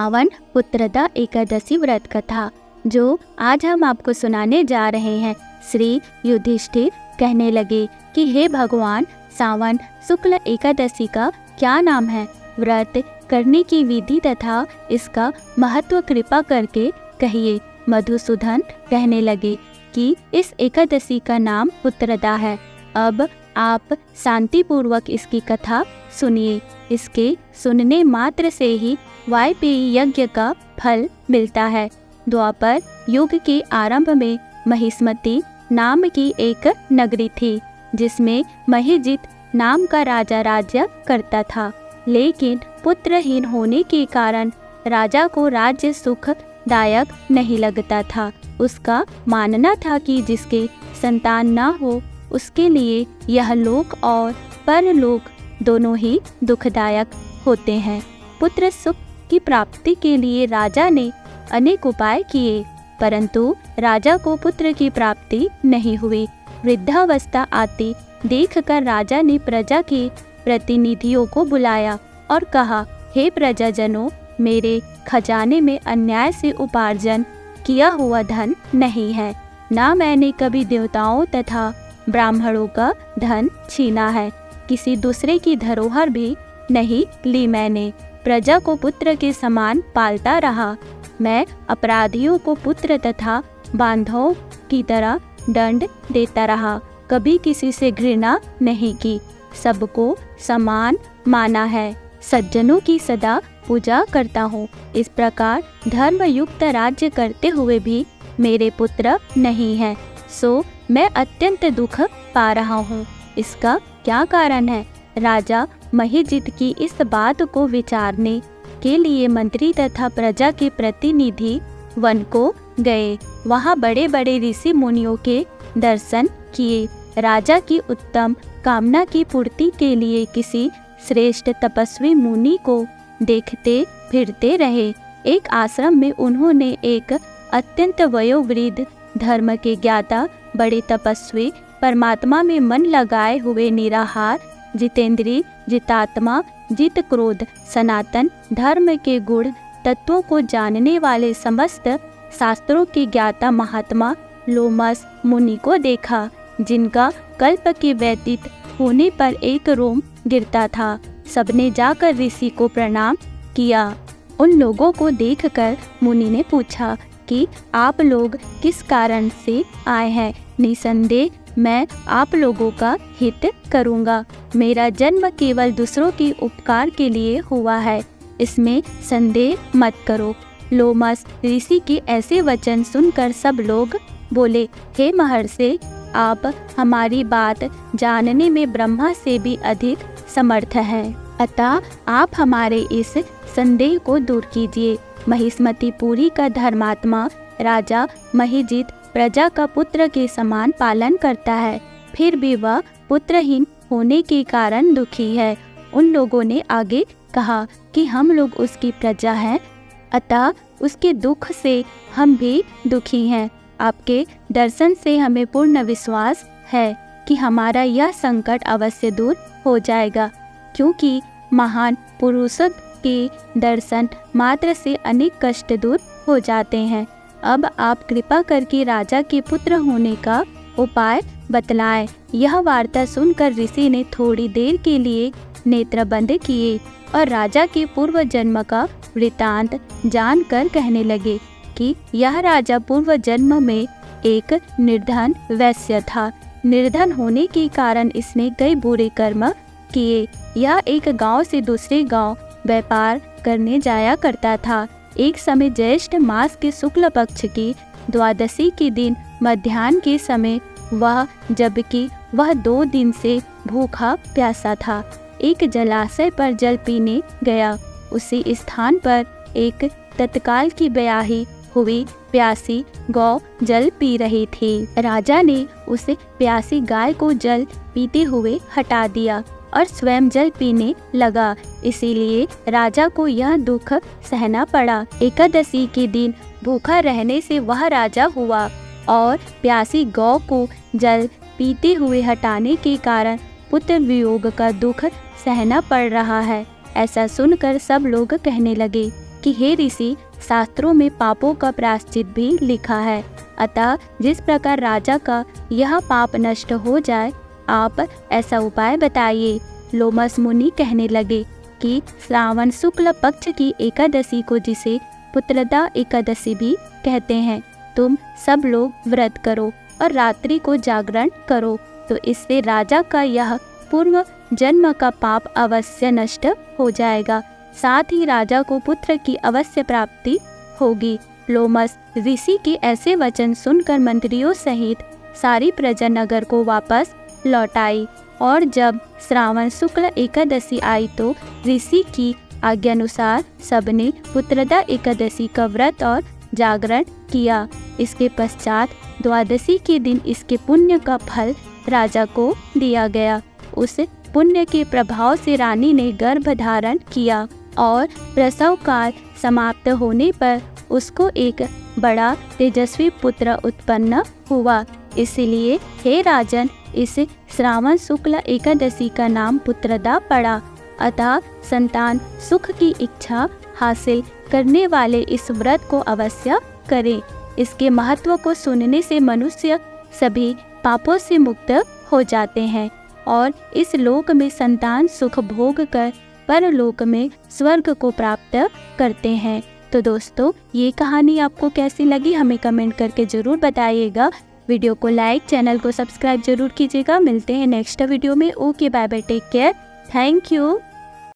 सावन पुत्रदा एकादशी व्रत कथा जो आज हम आपको सुनाने जा रहे हैं। श्री युधिष्ठिर कहने लगे कि हे भगवान, सावन शुक्ल एकादशी का क्या नाम है? व्रत करने की विधि तथा इसका महत्व कृपा करके कहिए। मधुसूदन कहने लगे कि इस एकादशी का नाम पुत्रदा है। अब आप शांतिपूर्वक इसकी कथा सुनिए। इसके सुनने मात्र से ही वायपेयी यज्ञ का फल मिलता है। द्वापर युग के आरंभ में महिष्मति नाम की एक नगरी थी, जिसमें महिजित नाम का राजा राज्य करता था। लेकिन पुत्रहीन होने के कारण राजा को राज्य सुखदायक नहीं लगता था। उसका मानना था कि जिसके संतान न हो उसके लिए यह लोक और परलोक दोनों ही दुखदायक होते हैं। पुत्र सुख की प्राप्ति के लिए राजा ने अनेक उपाय किए, परंतु राजा को पुत्र की प्राप्ति नहीं हुई। वृद्धावस्था आती देखकर राजा ने प्रजा के प्रतिनिधियों को बुलाया और कहा, हे प्रजाजनों, मेरे खजाने में अन्याय से उपार्जन किया हुआ धन नहीं है। ना मैंने कभी देवताओं तथा ब्राह्मणों का धन छीना है। किसी दूसरे की धरोहर भी नहीं ली मैंने। प्रजा को पुत्र के समान पालता रहा। मैं अपराधियों को पुत्र तथा बांधवों की तरह दंड देता रहा। कभी किसी से घृणा नहीं की। सबको समान माना है। सज्जनों की सदा पूजा करता हूँ। इस प्रकार धर्मयुक्त राज्य करते हुए भी मेरे पुत्र नहीं है, सो मैं अत्यंत दुख पा रहा हूँ। इसका क्या कारण है? राजा महिजित की इस बात को विचारने के लिए मंत्री तथा प्रजा के प्रतिनिधि वन को गए। वहाँ बड़े बड़े ऋषि मुनियों के दर्शन किए। राजा की उत्तम कामना की पूर्ति के लिए किसी श्रेष्ठ तपस्वी मुनि को देखते फिरते रहे। एक आश्रम में उन्होंने एक अत्यंत वयोवृद्ध, धर्म के ज्ञाता, बड़े तपस्वी, परमात्मा में मन लगाए हुए निराहार, जितेंद्रिय, जितात्मा, जित क्रोध, सनातन धर्म के गुण तत्वों को जानने वाले समस्त शास्त्रों के ज्ञाता महात्मा लोमस मुनि को देखा, जिनका कल्प के व्यतीत होने पर एक रोम गिरता था। सबने जाकर ऋषि को प्रणाम किया। उन लोगों को देखकर मुनि ने पूछा कि आप लोग किस कारण से आए हैं? निसंदेह मैं आप लोगों का हित करूंगा। मेरा जन्म केवल दूसरों के उपकार के लिए हुआ है, इसमें संदेह मत करो। लोमस ऋषि के ऐसे वचन सुनकर सब लोग बोले, हे महर्षि, आप हमारी बात जानने में ब्रह्मा से भी अधिक समर्थ हैं। अतः आप हमारे इस संदेह को दूर कीजिए। महिष्मति पुरी का धर्मात्मा राजा महिजित प्रजा का पुत्र के समान पालन करता है, फिर भी वह पुत्रहीन होने के कारण दुखी है। उन लोगों ने आगे कहा कि हम लोग उसकी प्रजा हैं, अतः उसके दुख से हम भी दुखी हैं। आपके दर्शन से हमें पूर्ण विश्वास है कि हमारा यह संकट अवश्य दूर हो जाएगा, क्योंकि महान पुरुषों के दर्शन मात्र से अनेक कष्ट दूर हो जाते हैं। अब आप कृपा करके राजा के पुत्र होने का उपाय बतलाएं। यह वार्ता सुनकर ऋषि ने थोड़ी देर के लिए नेत्र बंद किए और राजा के पूर्व जन्म का वृतांत जानकर कहने लगे कि यह राजा पूर्व जन्म में एक निर्धन वैश्य था। निर्धन होने के कारण इसने कई बुरे कर्म किए। यह एक गांव से दूसरे गांव व्यापार करने जाया करता था। एक समय ज्येष्ठ मास के शुक्ल पक्ष की द्वादशी के दिन मध्याह्न के समय जबकि वह 2 दिन से भूखा प्यासा था, एक जलाशय पर जल पीने गया। उसी स्थान पर एक तत्काल की ब्याही हुई प्यासी गौ जल पी रही थी। राजा ने उस प्यासी गाय को जल पीते हुए हटा दिया और स्वयं जल पीने लगा। इसीलिए राजा को यह दुख सहना पड़ा। एकादशी के दिन भूखा रहने से वह राजा हुआ और प्यासी गौ को जल पीते हुए हटाने के कारण पुत्र वियोग का दुख सहना पड़ रहा है। ऐसा सुनकर सब लोग कहने लगे कि हे ऋषि, शास्त्रों में पापों का प्रायश्चित भी लिखा है, अतः जिस प्रकार राजा का यह पाप नष्ट हो जाए, आप ऐसा उपाय बताइए। लोमस मुनि कहने लगे कि श्रावण शुक्ल पक्ष की एकादशी को, जिसे पुत्रदा एकादशी भी कहते हैं, तुम सब लोग व्रत करो और रात्रि को जागरण करो, तो इससे राजा का यह पूर्व जन्म का पाप अवश्य नष्ट हो जाएगा, साथ ही राजा को पुत्र की अवश्य प्राप्ति होगी। लोमस ऋषि के ऐसे वचन सुनकर मंत्रियों सहित सारी प्रजा नगर को वापस लौट आई, और जब श्रावण शुक्ल एकादशी आई तो ऋषि की आज्ञानुसार सबने पुत्रदा एकादशी का व्रत और जागरण किया। इसके पश्चात द्वादशी के दिन इसके पुण्य का फल राजा को दिया गया। उस पुण्य के प्रभाव से रानी ने गर्भ धारण किया और प्रसव काल समाप्त होने पर उसको एक बड़ा तेजस्वी पुत्र उत्पन्न हुआ। इसलिए हे राजन, इस श्रावण शुक्ल एकादशी का नाम पुत्रदा पड़ा। अतः संतान सुख की इच्छा हासिल करने वाले इस व्रत को अवश्य करें। इसके महत्व को सुनने से मनुष्य सभी पापों से मुक्त हो जाते हैं और इस लोक में संतान सुख भोग कर परलोक में स्वर्ग को प्राप्त करते हैं। तो दोस्तों, ये कहानी आपको कैसी लगी हमें कमेंट करके ज़रूर बताइएगा। वीडियो को लाइक, चैनल को सब्सक्राइब जरूर कीजिएगा। मिलते हैं नेक्स्ट वीडियो में। Okay, bye bye, take care, thank you.